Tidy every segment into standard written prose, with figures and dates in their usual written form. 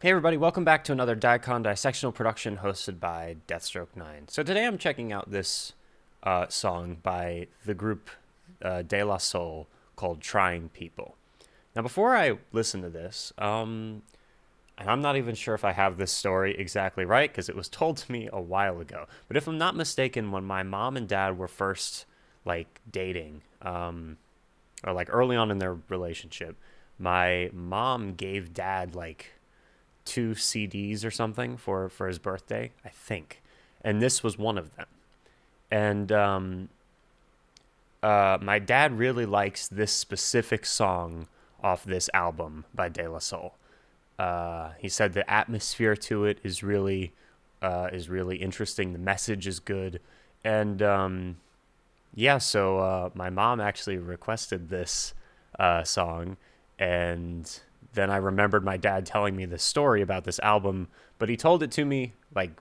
Hey everybody, welcome back to another dicondissectional production hosted by Deathstroke9. So today I'm checking out this song by the group De La Soul called Trying People. Now before I listen to this, and I'm not even sure if I have this story exactly right because it was told to me a while ago, but if I'm not mistaken, when my mom and dad were first dating, or early on in their relationship, my mom gave dad 2 CDs or something for his birthday, I think. And this was one of them. And my dad really likes this specific song off this album by De La Soul. He said the atmosphere to it is really interesting. The message is good. And so my mom actually requested this song, and then I remembered my dad telling me this story about this album, but he told it to me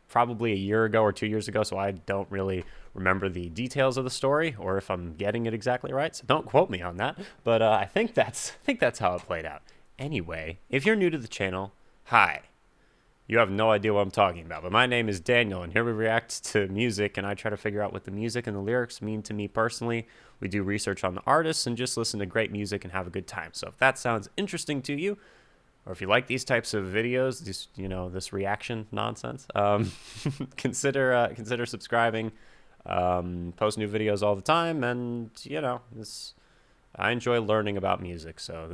probably a year ago or 2 years ago, so I don't really remember the details of the story or if I'm getting it exactly right. So don't quote me on that, but I think that's how it played out. Anyway, if you're new to the channel, hi. You have no idea what I'm talking about, but my name is Daniel, and here we react to music, and I try to figure out what the music and the lyrics mean to me personally. We do research on the artists and just listen to great music and have a good time. So if that sounds interesting to you, or if you like these types of videos, this reaction nonsense, consider subscribing. Post new videos all the time, and I enjoy learning about music, so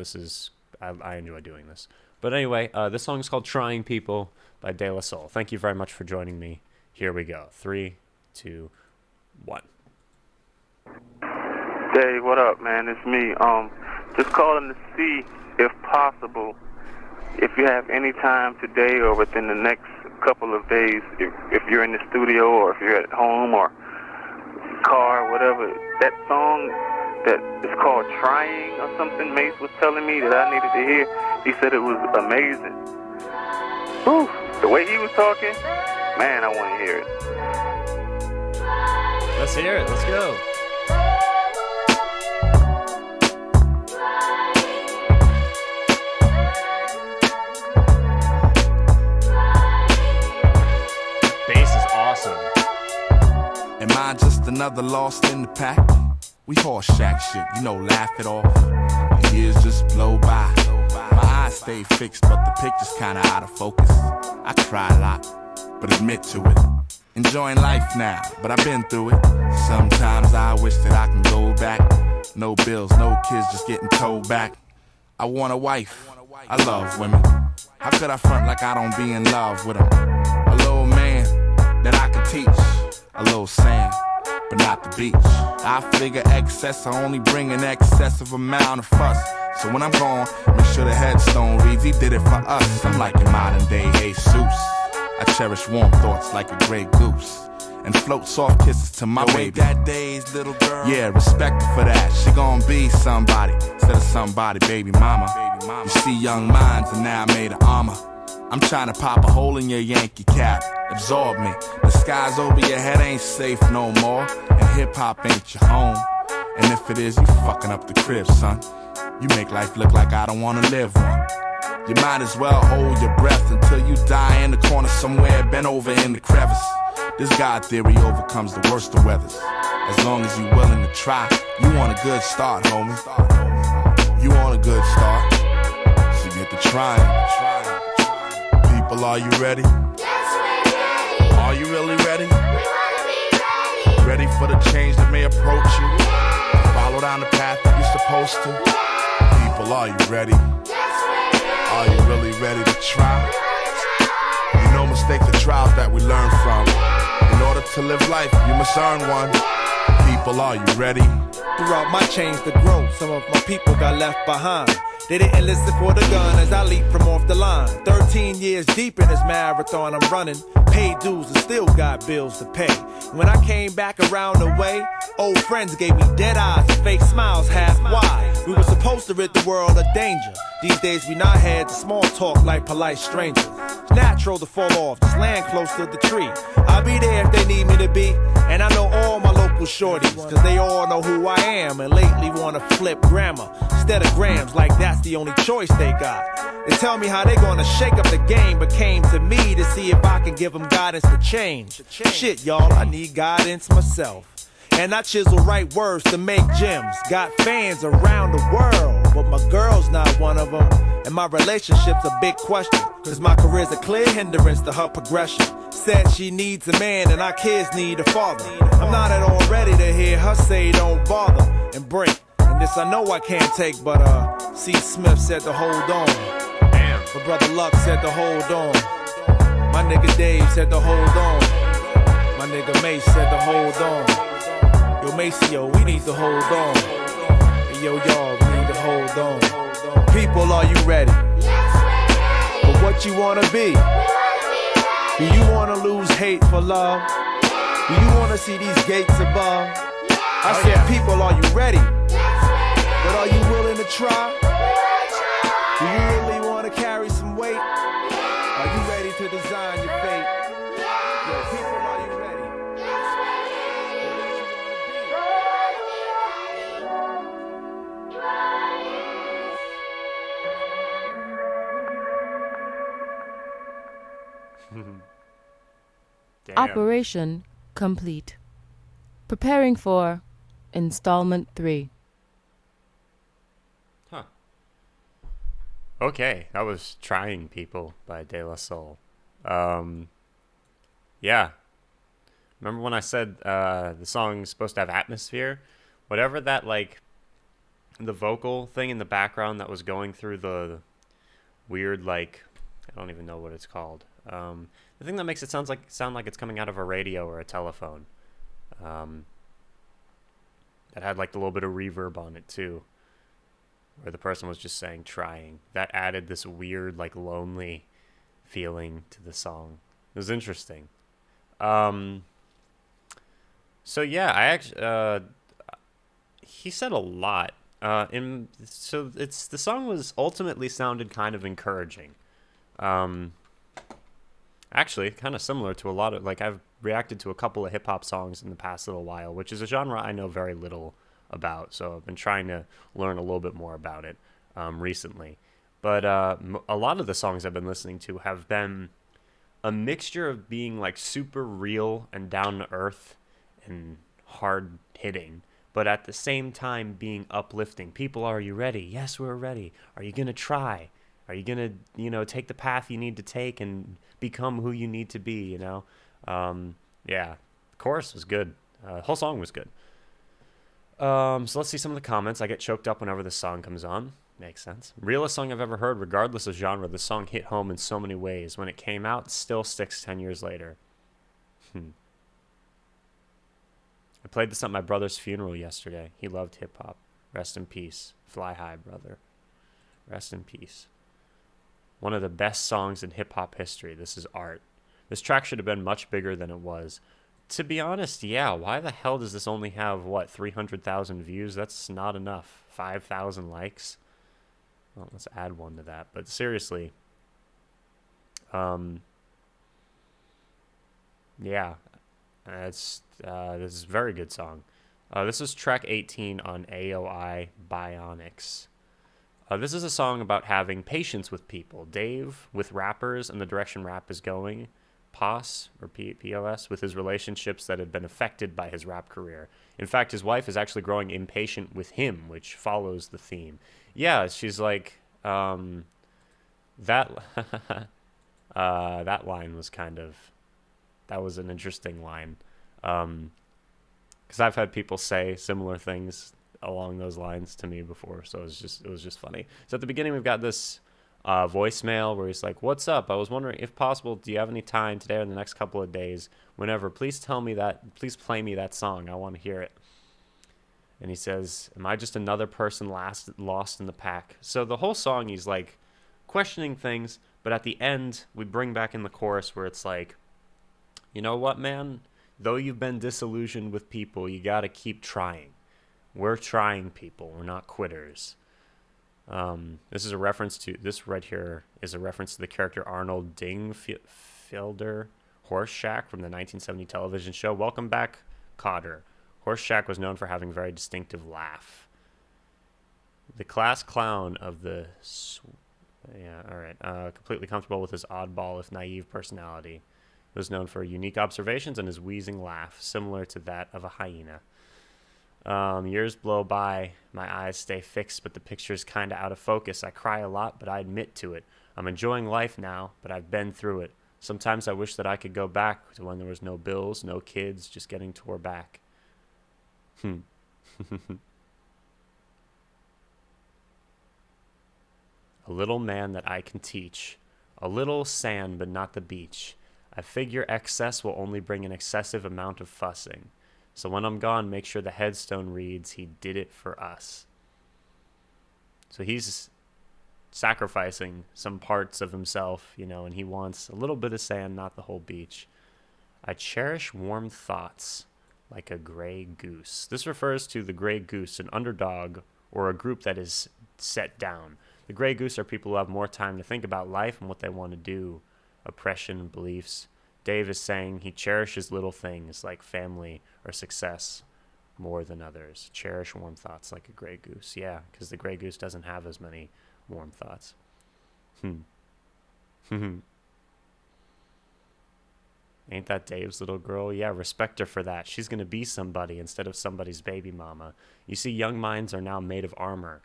I enjoy doing this. But anyway, this song is called Trying People by De La Soul. Thank you very much for joining me. Here we go. 3, 2, 1. Hey, what up, man? It's me. Just calling to see, if possible, if you have any time today or within the next couple of days, if you're in the studio or if you're at home or car or whatever, that song that is called Trying or something, Mace was telling me that I needed to hear. He said it was amazing. Whew. The way he was talking, man, I want to hear it. Let's hear it. Let's go. Bass is awesome. Am I just another lost in the pack? We horse shack shit, laugh it off. The years just blow by. My eyes stay fixed, but the picture's kinda out of focus. I cry a lot, but admit to it. Enjoying life now, but I've been through it. Sometimes I wish that I can go back. No bills, no kids, just getting told back. I want a wife, I love women. How could I front like I don't be in love with them? A little man that I could teach. A little sand, but not the beach. I figure excess, I only bring an excessive amount of fuss. So when I'm gone, make sure the headstone reads, he did it for us. I'm like a modern day Jesus. I cherish warm thoughts like a gray goose, and float soft kisses to my baby. That day's little girl. Yeah, respect her for that. She gon' be somebody, instead of somebody, baby mama. You see young minds, and now I made an armor. I'm trying to pop a hole in your Yankee cap. Absorb me. The skies over your head ain't safe no more, and hip-hop ain't your home. And if it is, you fucking up the crib, son. You make life look like I don't wanna live one. You might as well hold your breath until you die in the corner somewhere, bent over in the crevice. This God theory overcomes the worst of weathers. As long as you're willing to try, you want a good start, homie. You want a good start, so get to trying. People, are you ready? Are you really ready? We wanna be ready. Ready for the change that may approach you? Follow down the path that you're supposed to. People, are you ready? Are you really ready to try? Mistakes are trials that we learn from. In order to live life, you must earn one. People, are you ready? Throughout my change to grow, some of my people got left behind. They didn't listen for the gun as I leap from off the line. 13 years deep in this marathon I'm running. Paid dues and still got bills to pay. When I came back around the way, old friends gave me dead eyes and fake smiles half wide. We were supposed to rid the world of danger. These days we not had to small talk like polite strangers. It's natural to fall off, just land close to the tree. I'll be there if they need me to be. And I know all my local shorties, cause they all know who I am. And lately wanna flip grammar instead of grams, like that's the only choice they got. They tell me how they gonna shake up the game, but came to me to see if I can give them guidance to change. Shit, y'all, I need guidance myself. And I chisel right words to make gems. Got fans around the world, but my girl's not one of them. And my relationship's a big question, cause my career's a clear hindrance to her progression. Said she needs a man and our kids need a father. I'm not at all ready to hear her say don't bother and break. And this I know I can't take, but C. Smith said to hold on. Damn. My brother Luck said to hold on. My nigga Dave said to hold on. My nigga Mace said to hold on. Yo, Maceo, we need to hold on. Hey, yo, y'all, we need to hold on. People, are you ready? For what you wanna be? Do you wanna lose hate for love? Do you wanna see these gates above? I said, people, are you ready? But are you willing to try? Do you really wanna carry some weight? Are you ready to design your fate? Yo, people, are you ready? Damn. Operation complete. Preparing for installment 3. Huh. Okay, that was Trying People by De La Soul. Yeah. Remember when I said the song's supposed to have atmosphere? Whatever that, like, the vocal thing in the background that was going through the weird, like, I don't even know what it's called. The thing that makes it sound like it's coming out of a radio or a telephone. That had like a little bit of reverb on it too, where the person was just saying trying. That added this weird, like, lonely feeling to the song. It was interesting. So yeah, I actually he said a lot. So the song was ultimately sounded kind of encouraging. Actually, kind of similar to a lot of, like, I've reacted to a couple of hip-hop songs in the past little while, which is a genre I know very little about, so I've been trying to learn a little bit more about it recently. But a lot of the songs I've been listening to have been a mixture of being, like, super real and down-to-earth and hard-hitting, but at the same time being uplifting. People, are you ready? Yes, we're ready. Are you going to try? Are you going to, take the path you need to take and become who you need to be, Yeah, the chorus was good. The whole song was good. So let's see some of the comments. I get choked up whenever this song comes on. Makes sense. Realest song I've ever heard, regardless of genre. The song hit home in so many ways. When it came out, it still sticks 10 years later. I played this at my brother's funeral yesterday. He loved hip-hop. Rest in peace. Fly high, brother. Rest in peace. One of the best songs in hip-hop history. This is art. This track should have been much bigger than it was. To be honest, yeah, why the hell does this only have, 300,000 views? That's not enough. 5,000 likes? Well, let's add one to that. But seriously, yeah, this is a very good song. This is track 18 on AOI Bionics. This is a song about having patience with people. Dave, with rappers and the direction rap is going, POS, or PLS, with his relationships that had been affected by his rap career. In fact, his wife is actually growing impatient with him, which follows the theme. Yeah, she's like, that that line was that was an interesting line. Because I've had people say similar things along those lines to me before, so it was just funny. So at the beginning, we've got this voicemail where he's like, "What's up? I was wondering if possible, do you have any time today or in the next couple of days? Whenever, please play me that song. I want to hear it." And he says, "Am I just another person lost in the pack?" So the whole song, he's like questioning things, but at the end, we bring back in the chorus where it's like, you know what, man? Though you've been disillusioned with people, you got to keep trying. We're trying people. We're not quitters. This right here is a reference to the character Arnold Dingfelder Horseshack from the 1970 television show Welcome Back, Kotter. Horseshack was known for having a very distinctive laugh. The class clown of the Yeah, all right. Completely comfortable with his oddball, if naive, personality. He was known for unique observations and his wheezing laugh, similar to that of a hyena. Years blow by. My eyes stay fixed, but the picture's kind of out of focus. I cry a lot, but I admit to it. I'm enjoying life now, but I've been through it. Sometimes I wish that I could go back to when there was no bills, no kids, just getting tore back. A little man that I can teach. A little sand, but not the beach. I figure excess will only bring an excessive amount of fussing. So when I'm gone, make sure the headstone reads, he did it for us. So he's sacrificing some parts of himself, and he wants a little bit of sand, not the whole beach. I cherish warm thoughts like a gray goose. This refers to the gray goose, an underdog or a group that is set down. The gray goose are people who have more time to think about life and what they want to do, oppression and beliefs. Dave is saying he cherishes little things like family or success more than others. Cherish warm thoughts like a gray goose. Yeah, because the gray goose doesn't have as many warm thoughts. Ain't that Dave's little girl? Yeah, respect her for that. She's going to be somebody instead of somebody's baby mama. You see, young minds are now made of armor,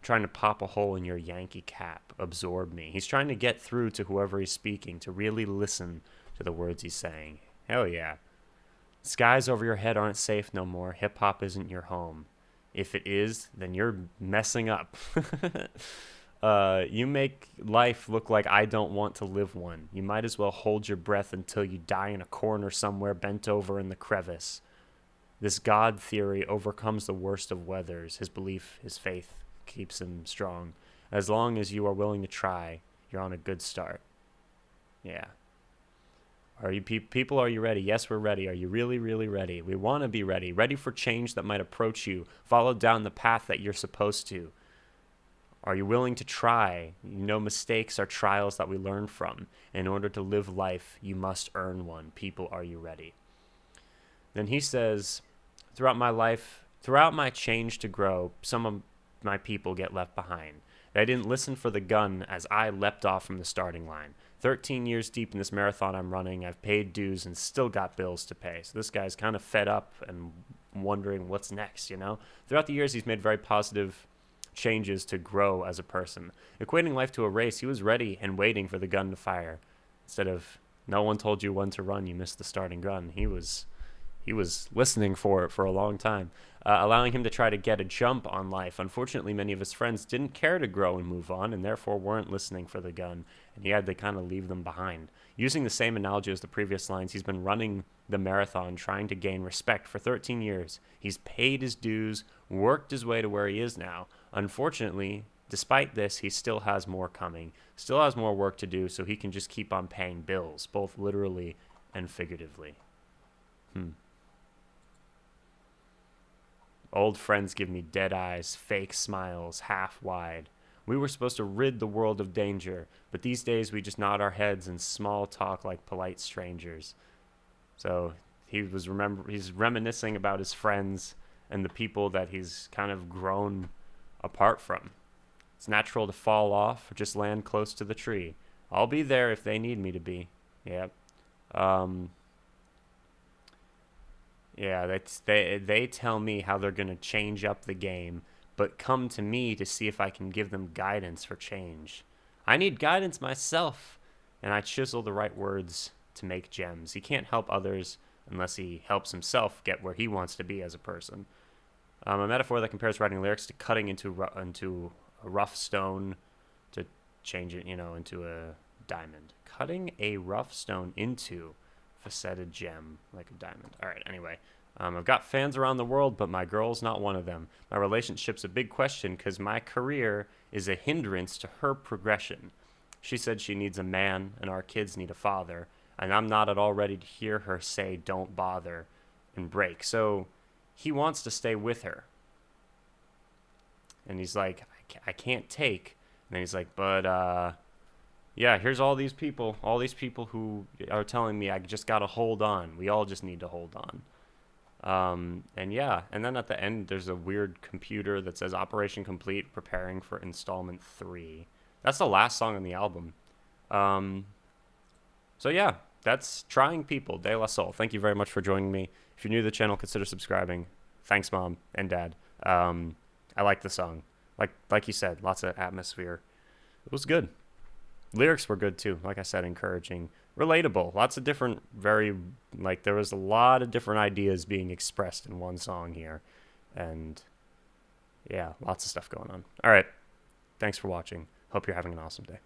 trying to pop a hole in your Yankee cap, absorb me. He's trying to get through to whoever he's speaking, to really listen to the words he's saying. Hell yeah. Skies over your head aren't safe no more. Hip-hop isn't your home. If it is, then you're messing up. You make life look like I don't want to live one. You might as well hold your breath until you die in a corner somewhere bent over in the crevice. This God theory overcomes the worst of weathers. His belief, his faith keeps him strong. As long as you are willing to try, you're on a good start. Yeah. Are you people, are you ready? Yes, we're ready. Are you really, really ready? We want to be ready. Ready for change that might approach you. Follow down the path that you're supposed to. Are you willing to try? Mistakes are trials that we learn from. In order to live life, you must earn one. People, are you ready? Then he says, throughout my change to grow, some of my people get left behind. They didn't listen for the gun as I leapt off from the starting line. 13 years deep in this marathon I'm running, I've paid dues and still got bills to pay. So this guy's kind of fed up and wondering what's next, Throughout the years, he's made very positive changes to grow as a person. Equating life to a race, he was ready and waiting for the gun to fire. Instead of, no one told you when to run, you missed the starting gun. He was listening for it for a long time, allowing him to try to get a jump on life. Unfortunately, many of his friends didn't care to grow and move on, and therefore weren't listening for the gun, and he had to kind of leave them behind. Using the same analogy as the previous lines, he's been running the marathon, trying to gain respect for 13 years. He's paid his dues, worked his way to where he is now. Unfortunately, despite this, he still has more coming, still has more work to do, so he can just keep on paying bills, both literally and figuratively. Old friends give me dead eyes, fake smiles, half wide. We were supposed to rid the world of danger, but these days we just nod our heads and small talk like polite strangers. So he's reminiscing about his friends and the people that he's kind of grown apart from. It's natural to fall off or just land close to the tree. I'll be there if they need me to be. Yep. Yeah, they tell me how they're going to change up the game, but come to me to see if I can give them guidance for change. I need guidance myself, and I chisel the right words to make gems. He can't help others unless he helps himself get where he wants to be as a person. A metaphor that compares writing lyrics to cutting into a rough stone to change it, into a diamond. Cutting a rough stone into faceted gem like a diamond. All right, anyway. I've got fans around the world, but my girl's not one of them. My relationship's a big question because my career is a hindrance to her progression. She said she needs a man and our kids need a father, and I'm not at all ready to hear her say don't bother and break. So he wants to stay with her. And he's like, I can't take. And then he's like, but yeah, here's all these people who are telling me I just got to hold on. We all just need to hold on. And yeah, and then at the end, there's a weird computer that says Operation Complete, preparing for installment 3. That's the last song on the album. So yeah, that's Trying People, De La Soul. Thank you very much for joining me. If you're new to the channel, consider subscribing. Thanks, Mom and Dad. I like the song. Like you said, lots of atmosphere. It was good. Lyrics were good too. Like I said, encouraging, relatable. Lots of different, there was a lot of different ideas being expressed in one song here. And yeah, lots of stuff going on. All right. Thanks for watching. Hope you're having an awesome day.